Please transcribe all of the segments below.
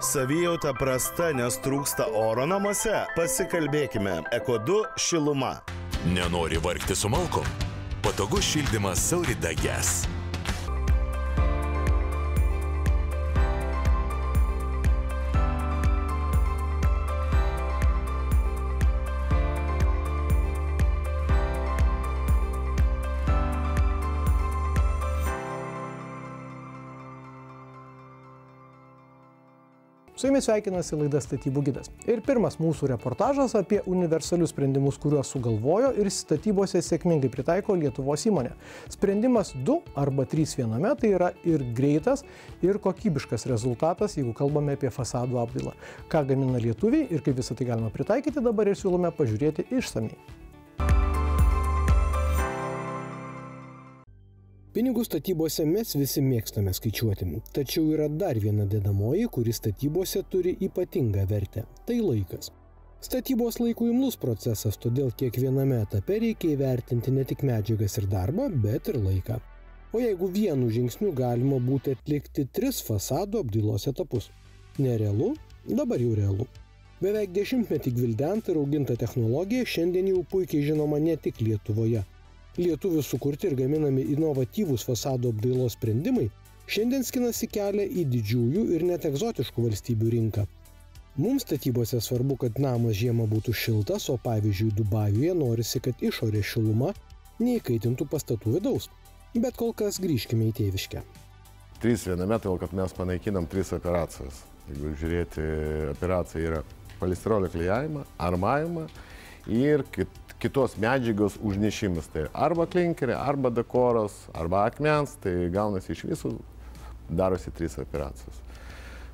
Savijauta prasta, nes trūksta oro namuose? Pasikalbėkime. Eko2 šiluma. Nenori vargti su malkom? Patogus šildymas Saurida Gas. Su jumis sveikinasi laida Statybų gidas. Ir pirmas mūsų reportažas apie universalius sprendimus, kuriuos sugalvojo ir statybose sėkmingai pritaiko Lietuvos įmonė. Sprendimas 2 arba 3 viename tai yra ir greitas, ir kokybiškas rezultatas, jeigu kalbame apie fasadų apdailą. Ką gamina lietuviai ir kaip visą tai galima pritaikyti, dabar ir siūlome pažiūrėti išsamiai. Pinigus statybose mes visi mėgstame skaičiuoti, tačiau yra dar viena dedamoji, kuri statybose turi ypatingą vertę – tai laikas. Statybos laikų imlus procesas, todėl kiekviename etape reikia įvertinti ne tik medžiagas ir darbą, bet ir laiką. O jeigu vienu žingsniu galima būti atlikti 3 fasadų apdailos etapus. Nerealu, dabar jau realu. Beveik 10-metį gvildenta ir auginta technologija šiandien jau puikiai žinoma ne tik Lietuvoje. Lietuvių sukurti ir gaminami inovatyvūs fasadų apdailos sprendimai šiandien skinasi kelią į didžiųjų ir net egzotiškų valstybių rinką. Mums statybose svarbu, kad namas žiemą būtų šiltas, o pavyzdžiui Dubajuje norisi, kad išorės šiluma neįkaitintų pastatų vidaus. Bet kol kas grįžkime į tėviškę. 3 viename, tai kad mes panaikinam 3 operacijas. Jeigu žiūrėti, operacija yra polisterolio klijavimą, armavimą ir kitos medžiagos užnešimas. Tai arba klinkerė, arba dekoras, arba akmens, tai gaunasi iš visų, darosi 3 operacijos.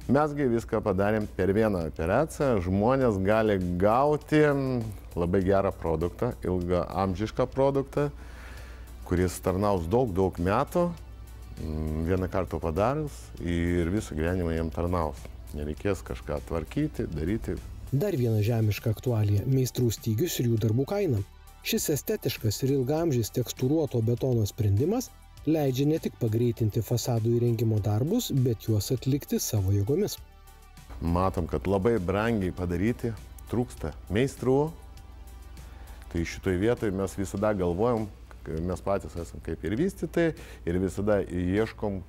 Mesgi viską padarėm per vieną operaciją, žmonės gali gauti labai gerą produktą, ilgaamžišką produktą, kuris tarnaus daug metų, vieną kartą padarius ir visą gyvenimą jiem tarnaus. Nereikės kažką tvarkyti, daryti. Dar viena žemiška aktualija – meistrų stygius ir jų darbų kaina. Šis estetiškas ir ilgaamžis tekstūruoto betono sprendimas leidžia ne tik pagreitinti fasadų įrengimo darbus, bet juos atlikti savo jėgomis. Matom, kad labai brangiai padaryti, trūksta meistrų. Tai šitoje vietoje mes visada galvojam, mes patys esam kaip ir vystytojai ir visada ieškom,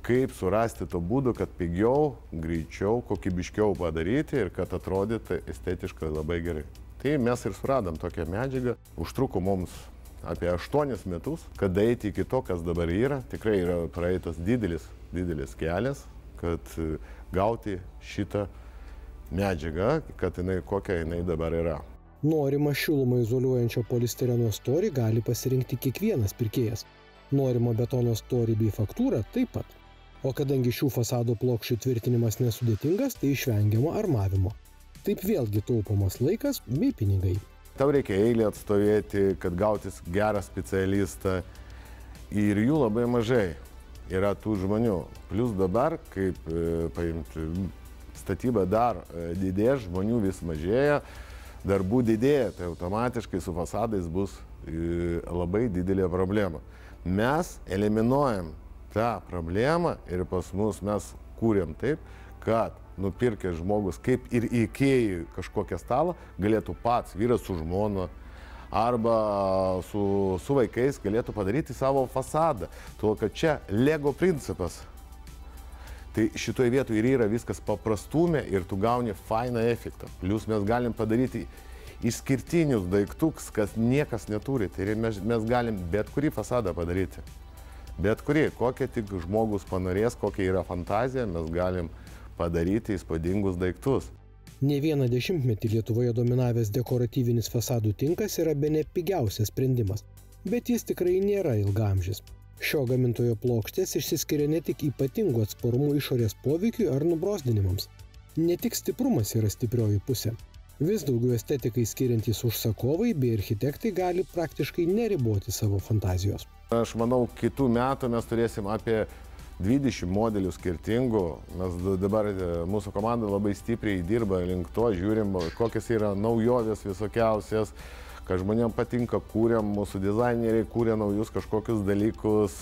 kaip surasti to būdų, kad pigiau, greičiau, kokybiškiau padaryti ir kad atrodytų estetiškai labai gerai. Tai mes ir suradom tokią medžiagą. Užtruko mums apie 8 metus, kad eiti iki to, kas dabar yra. Tikrai yra praeitas didelis kelias, kad gauti šitą medžiagą, kad kokia jinai dabar yra. Norimą šilumą izoliuojančio polistireno storį gali pasirinkti kiekvienas pirkėjas. Norimą betono storį bei faktūrą taip pat. O kadangi šių fasadų plokščių tvirtinimas nesudėtingas, tai išvengiama armavimo. Taip vėlgi taupomas laikas bei pinigai. Tau reikia eilę atstovėti, kad gautis gerą specialistą ir jų labai mažai yra tų žmonių. Plus dabar, kaip paimti, statyba dar didėja, žmonių vis mažėja, darbų didėja, tai automatiškai su fasadais bus labai didelė problema. Mes eliminuojam tą problemą ir pas mus mes kūrėm taip, kad nupirkęs žmogus, kaip ir IKEA kažkokią stalą, galėtų pats, vyras su žmona arba su vaikais galėtų padaryti savo fasadą. Tuo, kad čia Lego principas. Tai šitoje vietoje ir yra viskas paprastume ir tu gauni fainą efektą. Plius mes galim padaryti išskirtinius daiktus, kas niekas neturi. Tai mes galim bet kurį fasadą padaryti. Bet kurį, kokia tik žmogus panorės, kokia yra fantazija, mes galim padaryti įspūdingus daiktus. Ne vieną 10-metį Lietuvoje dominavęs dekoratyvinis fasadų tinkas yra bene pigiausias sprendimas, bet jis tikrai nėra ilgaamžis. Šio gamintojo plokštės išsiskiria ne tik ypatingu atsparumu išorės poveikiui ar nubrozdinimams. Ne tik stiprumas yra stiprioji pusė. Vis daugiau estetikai skiriantys užsakovai bei architektai gali praktiškai neriboti savo fantazijos. Aš manau, kitų metų mes turėsim apie 20 modelių skirtingų. Mes dabar, mūsų komanda labai stipriai dirba link to, žiūrim, kokios yra naujovės visokiausias, kad žmonėm patinka, kūrėm, mūsų dizaineriai kūrė naujus kažkokius dalykus.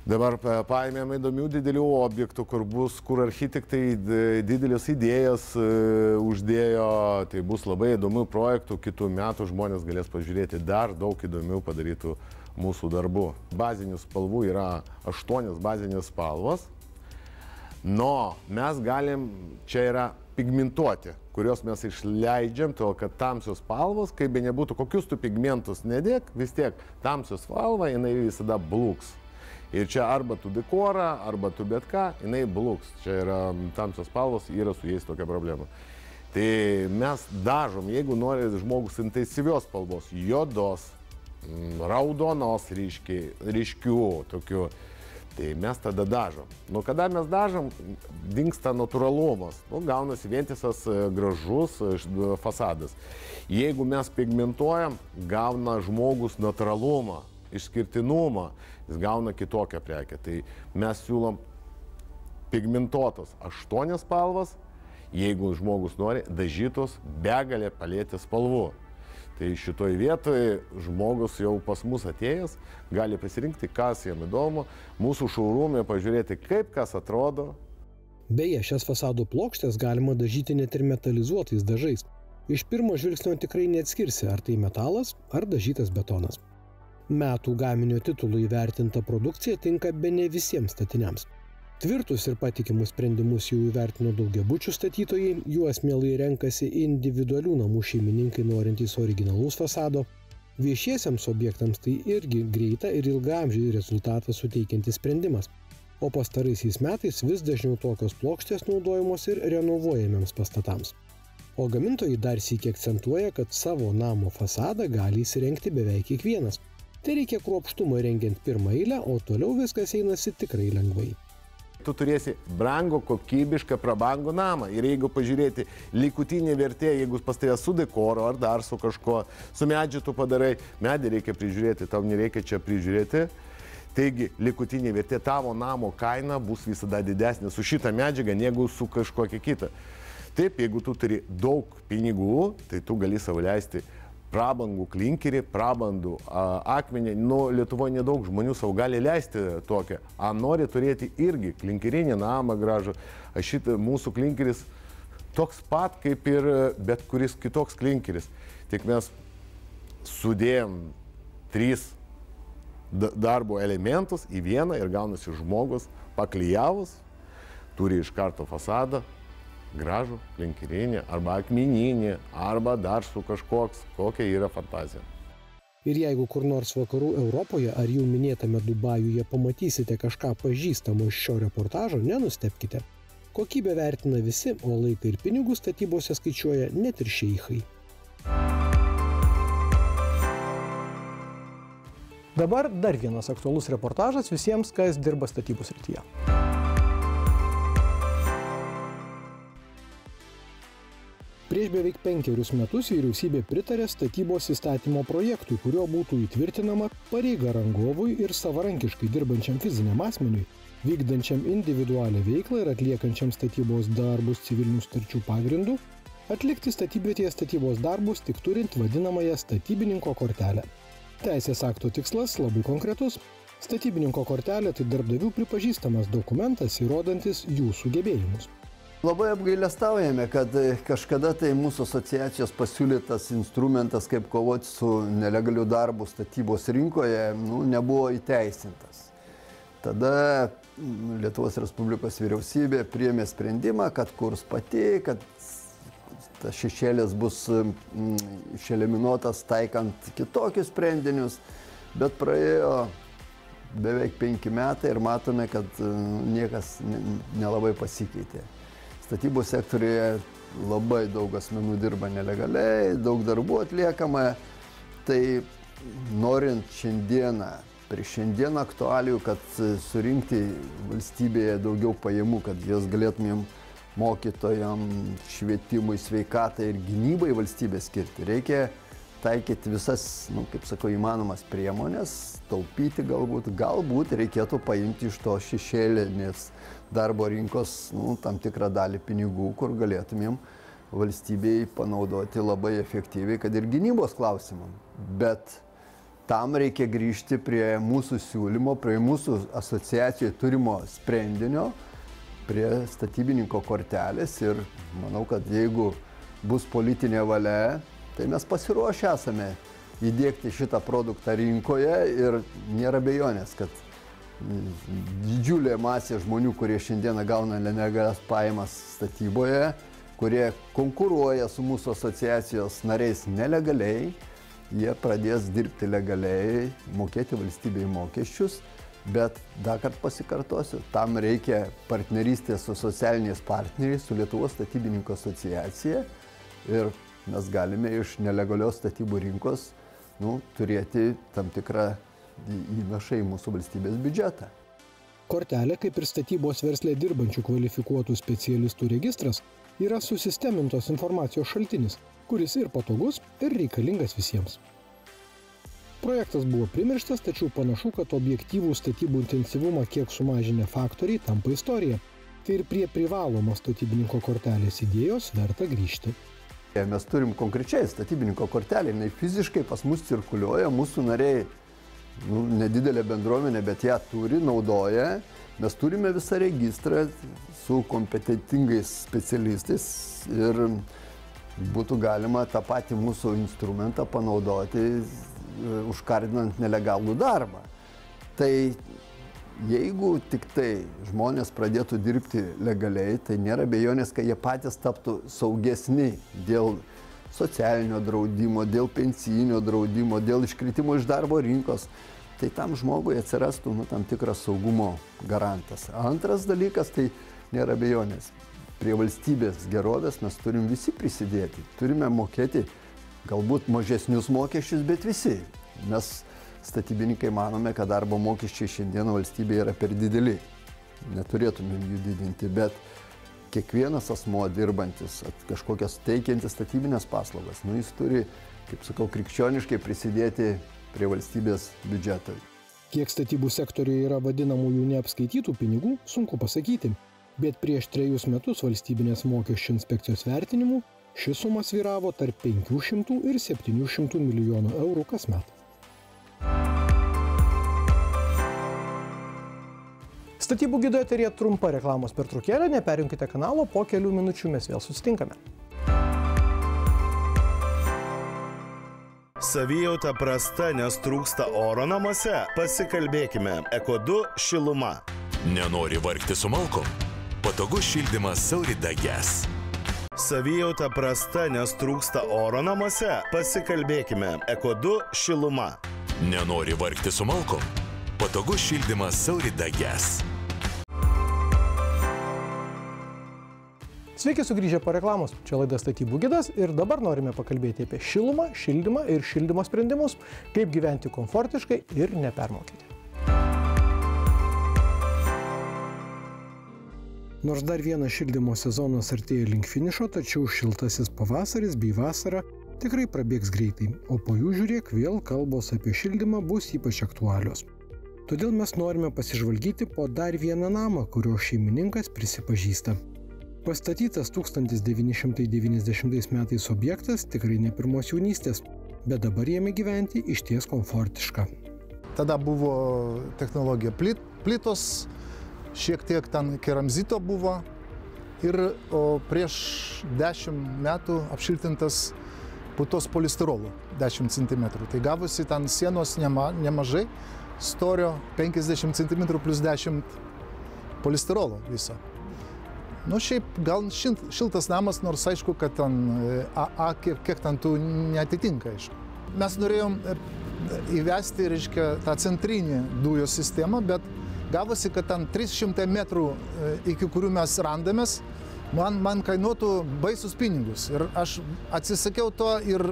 Dabar paėmėm įdomių didelių objektų, kur architektai didelis idėjas uždėjo, tai bus labai įdomių projektų, kitų metų žmonės galės pažiūrėti dar daug įdomių padarytų mūsų darbų. Bazinių spalvų yra 8 bazinės spalvos, mes galim, čia yra pigmentuoti, kurios mes išleidžiam, to kad tamsios spalvos, kaip be nebūtų, kokius tu pigmentus nedėk, vis tiek tamsios spalva, jinai visada blūks. Ir čia arba tu dekorą, arba tu bet ką, jinai blūks. Čia yra tamsios spalvos, yra su jais tokia problema. Tai mes dažom, jeigu nori žmogus intensyvios spalvos, juodos, raudonos ryškių tokių, tai mes tada dažom. Kada mes dažom, dingsta natūralumas, gaunasi vientisas gražus fasadas. Jeigu mes pigmentuojam, gauna žmogus natūralumą, išskirtinumą, jis gauna kitokią prekę. Tai mes siūlom pigmentuotos 8 spalvas, jeigu žmogus nori, dažytos begalė paletės spalvų. Tai šitoj vietoje žmogus jau pas mus atėjęs gali pasirinkti, kas jam įdomu, mūsų šaurume pažiūrėti, kaip kas atrodo. Beje, šias fasadų plokštės galima dažyti net ir metalizuotais dažais. Iš pirmo žvilgsnio tikrai neatskirsi, ar tai metalas, ar dažytas betonas. Metų gaminio titulų įvertinta produkcija tinka bene visiems statiniams. Tvirtus ir patikimus sprendimus jau įvertino daugiabučių statytojai, juos mielai renkasi individualių namų šeimininkai norintys originalaus fasado. Viešiesiems objektams tai irgi greitą ir ilgaamžį rezultatą suteikiantis sprendimas. O pastaraisiais metais vis dažniau tokios plokštės naudojamos ir renovuojamiems pastatams. O gamintojai dar sykį akcentuoja, kad savo namo fasadą gali įsirengti beveik kiekvienas. Tai reikia kruopštumo rengiant pirmą eilę, o toliau viskas einasi tikrai lengvai. Tu turėsi brangų, kokybišką, prabangų namą. Ir jeigu pažiūrėti likutinį vertę, jeigu pas tave su dekoro ar dar su kažko, su medžiu tu padarai, medį reikia prižiūrėti, tau nereikia čia prižiūrėti. Taigi, likutinė vertė tavo namo kaina bus visada didesnė su šitą medžiagą, negu su kažkokia kita. Taip, jeigu tu turi daug pinigų, tai tu gali savo leisti prabangų klinkerį, prabangų akmenį. Lietuvoje nedaug žmonių savo gali leisti tokią. Nori turėti irgi klinkerinį namą gražų. Mūsų klinkeris toks pat kaip ir bet kuris kitoks klinkeris. Tik mes sudėjom 3 darbo elementus į vieną ir gaunasi žmogus paklijavus, turi iš karto fasadą, gražų, klinkerinį, arba akmeninį, arba dar su kažkoks, kokia yra fantazija. Ir jeigu kur nors vakarų Europoje ar jau minėtame Dubajuje pamatysite kažką pažįstamo iš šio reportažo, nenustebkite. Kokybę vertina visi, o laiką ir pinigus statybose skaičiuoja net ir šeichai. Dabar dar vienas aktualus reportažas visiems, kas dirba statybų srityje. Prieš beveik 5 metus vyriausybė pritarė statybos įstatymo projektui, kurio būtų įtvirtinama pareiga rangovui ir savarankiškai dirbančiam fiziniam asmeniui, vykdančiam individualią veiklą ir atliekančiam statybos darbus civilinių sutarčių pagrindų, atlikti statybvietėje statybos darbus tik turint vadinamąją statybininko kortelę. Teisės akto tikslas labai konkretus. Statybininko kortelė tai darbdavių pripažįstamas dokumentas įrodantis jų sugebėjimus. Labai apgailestaujame, kad kažkada tai mūsų asociacijos pasiūlytas instrumentas, kaip kovoti su nelegaliu darbu statybos rinkoje, nebuvo įteisintas. Tada Lietuvos Respublikos vyriausybė priėmė sprendimą, kad kurs pati, kad tas šešėlis bus išeliminuotas taikant kitokius sprendinius, bet praėjo beveik 5 metai ir matome, kad niekas nelabai pasikeitė. Statybos sektoriuje labai daug asmenų dirba nelegaliai, daug darbų atliekama. Tai norint šiandieną, prieš šiandieną aktualijų, kad surinkti valstybėje daugiau pajamų, kad jas galėtumėm mokytojam, švietimui, sveikatai ir gynybai valstybė skirti, reikia taikyti visas, kaip sakau, įmanomas priemonės, taupyti galbūt reikėtų paimti iš to šešėlinės darbo rinkos tam tikrą dalį pinigų, kur galėtumėm valstybei panaudoti labai efektyviai, kad ir gynybos klausimam. Bet tam reikia grįžti prie mūsų siūlymo, prie mūsų asociacijoje turimo sprendinio, prie statybininko kortelės ir manau, kad jeigu bus politinė valia, tai mes pasiruošę esame įdiegti šitą produktą rinkoje ir nėra abejonės, kad didžiulė masė žmonių, kurie šiandieną gauna nelegalias pajamas statyboje, kurie konkuruoja su mūsų asociacijos nariais nelegaliai, jie pradės dirbti legaliai, mokėti valstybei mokesčius, bet dar kartą pasikartosiu, tam reikia partnerystės su socialiniais partneriais, su Lietuvos statybininkų asociacija ir mes galime iš nelegalios statybų rinkos turėti tam tikrą įnašą į mūsų valstybės biudžetą. Kortelė, kaip ir statybos versle dirbančių kvalifikuotų specialistų registras, yra susistemintos informacijos šaltinis, kuris ir patogus, ir reikalingas visiems. Projektas buvo primirštas, tačiau panašu, kad objektyvų statybų intensyvumą kiek sumažinę faktoriai tampa istorija. Tai ir prie privalomos statybininko kortelės idėjos verta grįžti. Mes turim konkrečiai statybininko kortelę, jinai fiziškai pas mus cirkuliuoja, mūsų nariai, nedidelė bendruomenė, bet ją turi, naudoja. Mes turime visą registrą su kompetentingais specialistais ir būtų galima tą patį mūsų instrumentą panaudoti, užkardinant nelegalų darbą. Tai jeigu tik tai žmonės pradėtų dirbti legaliai, tai nėra abejonės, kad jie patys taptų saugesni dėl socialinio draudimo, dėl pensijinio draudimo, dėl iškritimo iš darbo rinkos. Tai tam žmogui atsirastų tam tikras saugumo garantas. Antras dalykas, tai nėra abejonės. Prie valstybės gerovės mes turim visi prisidėti. Turime mokėti galbūt mažesnius mokesčius, bet visi. Mes statybininkai manome, kad darbo mokesčiai šiandieną valstybėje yra per dideli. Neturėtumėm jų didinti, bet kiekvienas asmuo dirbantis, kažkokias teikiantis statybinės paslaugas, jis turi, kaip sakau, krikščioniškai prisidėti prie valstybės biudžeto. Kiek statybų sektoriuje yra vadinamųjų neapskaitytų pinigų, sunku pasakyti, bet prieš 3 metus valstybinės mokesčių inspekcijos vertinimų ši suma svyravo tarp 500 ir 700 milijonų eurų kasmet. Statybų gido eteryje trumpa reklamos pertraukėlė, neperjunkite kanalo, po kelių minučių mes vėl susitinkame. Savijauta prasta, nes trūksta oro namuose? Pasikalbėkime. Eko2 šiluma. Nenori vargti su malkom? Patogus šildymas Saurida Gas. Savijauta prasta, nes trūksta oro namuose? Pasikalbėkime. Eko2 šiluma. Nenori vargti su malkom? Patogus šildymas Saurida Gas. Sveiki sugrįžę po reklamos, čia laida Statybų gidas ir dabar norime pakalbėti apie šilumą, šildymą ir šildymo sprendimus, kaip gyventi komfortiškai ir nepermokėti. Nors dar vienas šildymo sezonas artėja link finišo, tačiau šiltasis pavasaris bei vasara tikrai prabėgs greitai, o po jų žiūrėk vėl kalbos apie šildymą bus ypač aktualios. Todėl mes norime pasižvalgyti po dar vieną namą, kurio šeimininkas prisipažįsta. Pastatytas 1990 metais objektas tikrai ne pirmos jaunystės, bet dabar jame gyventi išties komfortiška. Tada buvo technologija plytos, šiek tiek ten keramzito buvo o prieš 10 metų apšiltintas putos polistirolu 10 cm. Tai gavosi ten sienos nemažai, storio 50 cm plus 10 polistirolo viso. Šiaip gal šiltas namas, nors aišku, kad ten kiek ten tų neatitinka, aišku. Mes norėjom įvesti, reiškia, tą centrinį dujų sistemą, bet gavosi, kad ten 300 metrų, iki kurių mes randamės, man kainuotų baisus pinigus. Ir aš atsisakiau to ir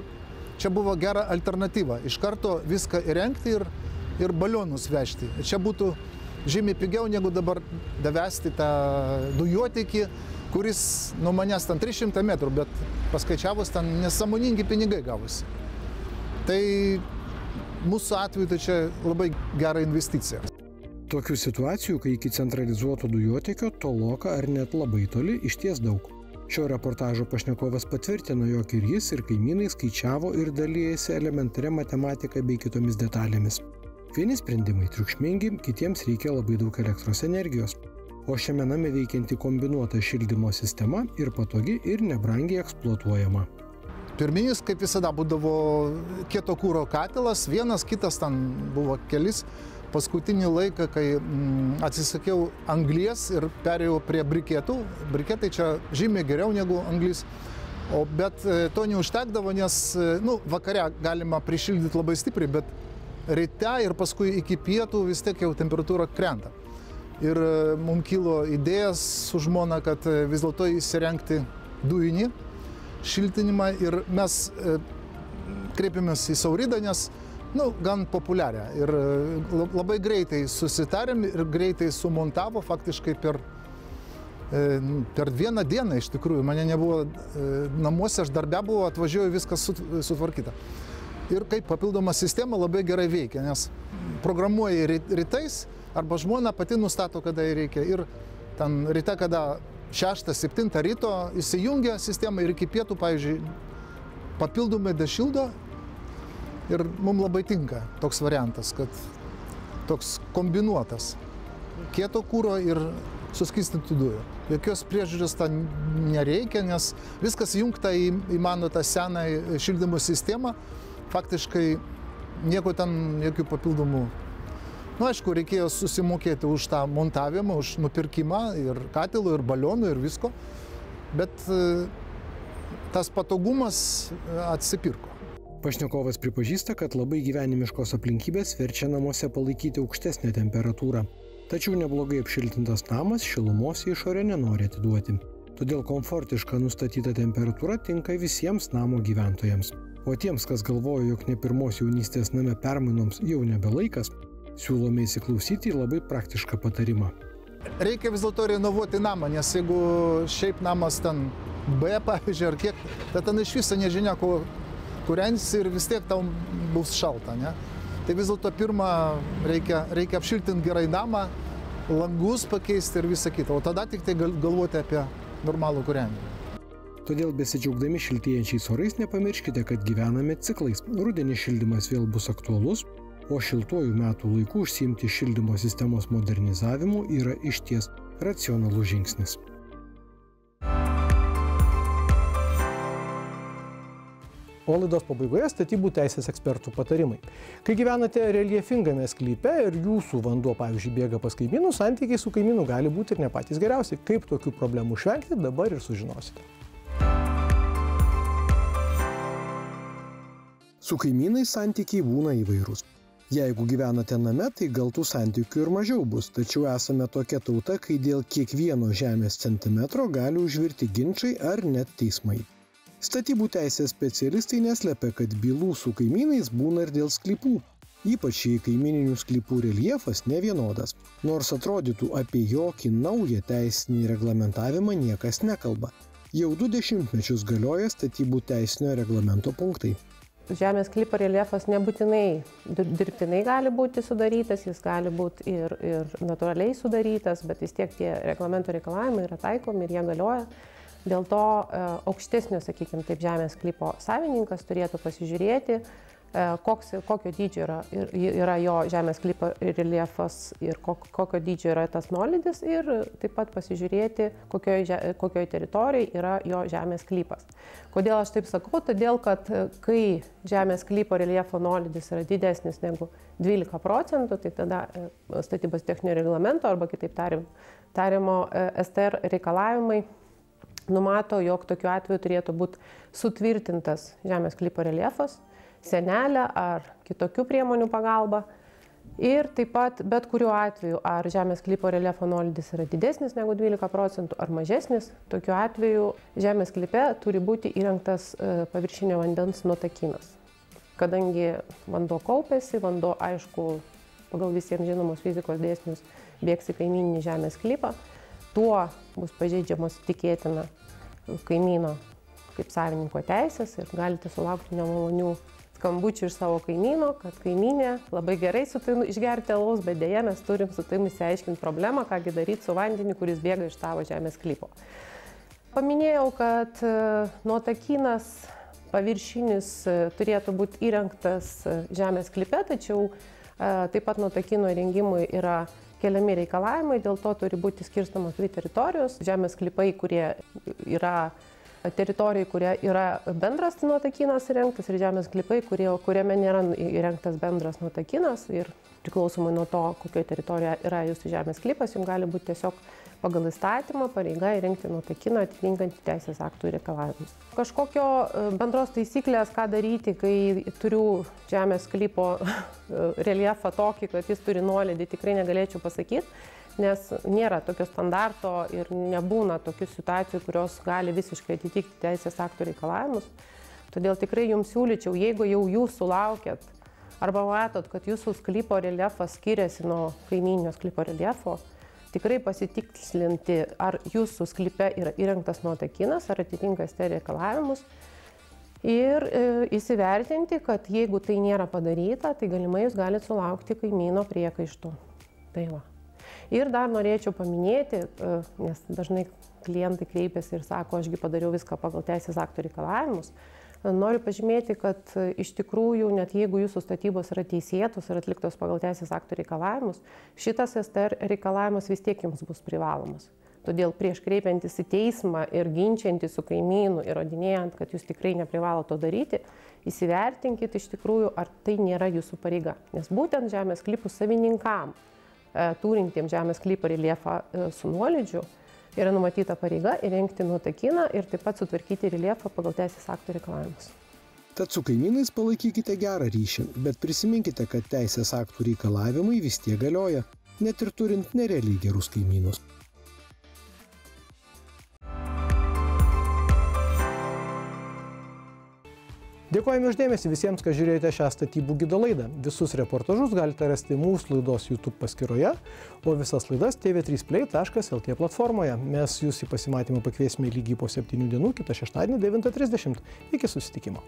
čia buvo gera alternatyva. Iš karto viską įrengti ir balionus vežti. Čia būtų žymiai pigiau negu dabar davesti tą dujotiekį, kuris nuo manęs ten 300 metrų, bet paskaičiavus ten nesąmoningi pinigai gavosi. Tai mūsų atveju tai čia labai gera investicija. Tokių situacijų, kai iki centralizuoto dujotiekio toloka ar net labai toli, išties daug. Šio reportažo pašnekovas patvirtino, jog ir jis, ir kaimynai skaičiavo ir dalyjasi elementaria matematika bei kitomis detalėmis. Vieni sprendimai triukšmingi, kitiems reikia labai daug elektros energijos. O šiame name veikianti kombinuota šildymo sistema ir patogi ir nebrangiai eksploatuojama. Pirminis, kaip visada, būdavo kieto kuro katilas, vienas, kitas ten buvo kelis. Paskutinį laiką, kai atsisakiau anglies ir perėjau prie briketų. Briketai čia žymiai geriau negu anglis. Bet to neužtekdavo, nes vakare galima prišildyti labai stipriai, bet ryte ir paskui iki pietų vis tiek jau temperatūra krenta. Ir mums kilo idėjas su žmona, kad vis dėlto įsirengti dujinį šiltinimą ir mes kreipėmės į Sauridą, nes gan populiarią. Ir labai greitai susitarėm ir greitai sumontavo, faktiškai per vieną dieną iš tikrųjų. Mane nebuvo namuose, aš darbe buvau, atvažiuoju, viskas sutvarkyta. Ir kaip papildoma sistema labai gerai veikia, nes programuoji rytais arba žmona pati nustato, kada jai reikia. Ir ten ryte, kada 6-7 ryto įsijungia sistema ir iki pietų, pavyzdžiui, papildomai dešildo. Ir mums labai tinka toks variantas, kad toks kombinuotas kieto kuro ir suskystintų dujų. Jokios priežiūros ten nereikia, nes viskas įjungta į mano tą seną šildymo sistemą. Faktiškai nieko ten, jokių papildomų. Aišku, reikėjo susimokėti už tą montavimą, už nupirkimą ir katilų, ir balionų, ir visko. Bet tas patogumas atsipirko. Pašnekovas pripažįsta, kad labai gyvenimiškos aplinkybės verčia namuose palaikyti aukštesnę temperatūrą. Tačiau neblogai apšiltintas namas šilumos į išorę nenori atiduoti. Todėl komfortiška nustatyta temperatūra tinka visiems namo gyventojams. O tiems, kas galvoja, jog ne pirmos jaunystės name permainoms jau nebelaikas, siūlome įsiklausyti į labai praktišką patarimą. Reikia vis dėlto renovuoti namą, nes jeigu šiaip namas ten B, pavyzdžiui, ar kiek, tai ten iš viso nežinia, ko kūrensi ir vis tiek tau bus šalta, ne? Tai vis dėlto pirmą reikia apšiltinti gerai namą, langus pakeisti ir visą kitą, o tada tik tai galvoti apie normalų kūrenimą. Todėl besidžiaugdami šiltėjančiais orais nepamirškite, kad gyvename ciklais. Rudenį šildymas vėl bus aktualus, o šiltuoju metų laiku užsiimti šildymo sistemos modernizavimu yra išties racionalus žingsnis. O laidos pabaigoje statybų teisės ekspertų patarimai. Kai gyvenate reljefingame sklype ir jūsų vanduo, pavyzdžiui, bėga pas kaimynų, santykiai su kaimynu gali būti ir ne patys geriausi. Kaip tokių problemų išvengti, dabar ir sužinosite. Su kaimynais santykiai būna įvairūs. Jeigu gyvenate name, tai gal tų santykių ir mažiau bus, tačiau esame tokia tauta, kai dėl kiekvieno žemės centimetro gali užvirti ginčai ar net teismai. Statybų teisės specialistai neslepia, kad bylų su kaimynais būna ir dėl sklypų. Ypač jei kaimininių sklypų reljefas nevienodas. Nors atrodytų apie jokį naują teisinį reglamentavimą niekas nekalba. Jau 2 dešimtmečius galioja statybų teisinio reglamento punktai. Žemės sklypo reljefas nebūtinai dirbtinai gali būti sudarytas, jis gali būti ir natūraliai sudarytas, bet vis tiek tie reglamento reikalavimai yra taikomi ir jie galioja. Dėl to aukštesnio, sakykime, taip, žemės sklypo savininkas turėtų pasižiūrėti, kokio dydžio yra jo žemės sklypo reljefas ir kokio dydžio yra tas nuolydis ir taip pat pasižiūrėti, kokioje teritorijoje yra jo žemės sklypas. Kodėl aš taip sakau? Todėl, kad kai žemės sklypo reljefo nuolydis yra didesnis negu 12%, tai tada statybos techninio reglamento arba kitaip tariamo STR reikalavimai numato, jog tokiu atveju turėtų būti sutvirtintas žemės sklypo reljefas, sienelė ar kitokių priemonių pagalba. Ir taip pat bet kuriuo atveju, ar žemės sklypo reljefo nuolydis yra didesnis negu 12% ar mažesnis, tokiu atveju žemės sklype turi būti įrengtas paviršinio vandens nuotekynas. Kadangi vanduo kaupiasi, vanduo, aišku, pagal visiems žinomus fizikos dėsnius bėgs į kaimyninį žemės sklypą, tuo bus pažeidžiamos tikėtina kaimyno kaip savininko teisės ir galite sulaukti nemalonių skambučių iš savo kaimyno, kad kaimynė labai gerai su tavim išgerti alaus, bet dėja mes turim su tavim išsiaiškinti problemą, kągi daryti su vandeniu, kuris bėga iš tavo žemės sklypo. Paminėjau, kad nuotakynas paviršinis turėtų būti įrengtas žemės sklype, tačiau taip pat nuotakyno įrengimui yra keliami reikalavimai, dėl to turi būti skirstamos dvi teritorijos. Žemės sklypai, kurie yra teritorijai, kurie yra bendras nuotakynas įrengtas, ir žemės sklypai, kuriame nėra įrengtas bendras nuotakynas. Ir priklausomai nuo to, kokioje teritorijoje yra jūsų žemės sklypas, jums gali būti tiesiog pagal įstatymą pareiga įrengti nuotakyną atitinkantį teisės aktų reikalavimus. Kažkokio bendros taisyklės, ką daryti, kai turiu žemės sklypo reljefą tokį, kad jis turi nuolydį, tikrai negalėčiau pasakyti, nes nėra tokio standarto ir nebūna tokių situacijų, kurios gali visiškai atitikti teisės aktų reikalavimus. Todėl tikrai jums siūlyčiau, jeigu jau jūs sulaukėt arba matot, kad jūsų sklypo reljefas skiriasi nuo kaimyninio sklypo reljefo, tikrai pasitikslinti, ar jūsų sklype yra įrengtas nuotakynas, ar atitinka ST reikalavimus. Ir įsivertinti, kad jeigu tai nėra padaryta, tai galimai jūs galite sulaukti kaimyno priekaištų. Tai va. Ir dar norėčiau paminėti, nes dažnai klientai kreipiasi ir sako, ašgi padariau viską pagal teisės aktų reikalavimus. Noriu pažymėti, kad iš tikrųjų, net jeigu jūsų statybos yra teisėtos ir atliktos pagal teisės aktų reikalavimus, šitas STR reikalavimas vis tiek jums bus privalomas. Todėl prieš kreipiantis į teismą ir ginčiantis su kaimynu, įrodinėjant, kad jūs tikrai neprivalote to daryti, įsivertinkit iš tikrųjų, ar tai nėra jūsų pareiga. Nes būtent žemės sklypų savininkam, turintiems žemės sklypo reljefą su nuolydžiu, yra numatyta pareiga įrengti nuotakyną ir taip pat sutvarkyti reljefą pagal teisės aktų reikalavimus. Tad su kaimynais palaikykite gerą ryšį, bet prisiminkite, kad teisės aktų reikalavimai vis tiek galioja, net ir turint nerealiai gerus kaimynus. Dėkojame už dėmesį visiems, kas žiūrėjote šią statybų gido laidą. Visus reportažus galite rasti mūsų laidos YouTube paskyroje, o visas laidas tv3play.lt platformoje. Mes jūs į pasimatymą pakviesime lygiai po 7 dienų, kitą šeštadienį 9:30. Iki susitikimo.